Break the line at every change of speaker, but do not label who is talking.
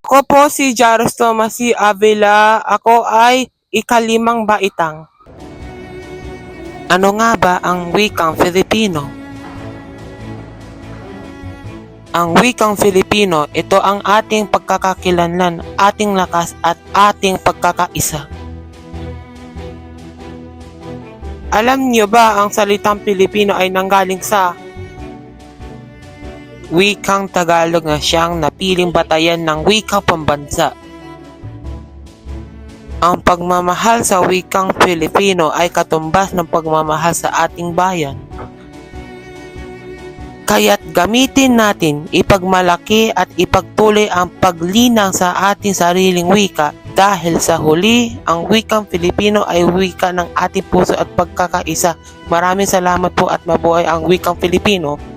Ako po si Jaros Tomasi Avila. Ako ay ikalimang baitang. Ano nga ba ang wikang Filipino? Ang wikang Filipino, ito ang ating pagkakakilanlan, ating lakas at ating pagkakaisa. Alam niyo ba ang salitang Pilipino ay nanggaling sa wikang Tagalog na siyang napiling batayan ng wikang pambansa. Ang pagmamahal sa wikang Filipino ay katumbas ng pagmamahal sa ating bayan. Kaya't gamitin natin, ipagmalaki at ipagtuloy ang paglinang sa ating sariling wika dahil sa huli, ang wikang Filipino ay wika ng ating puso at pagkakaisa. Maraming salamat po at mabuhay ang wikang Filipino.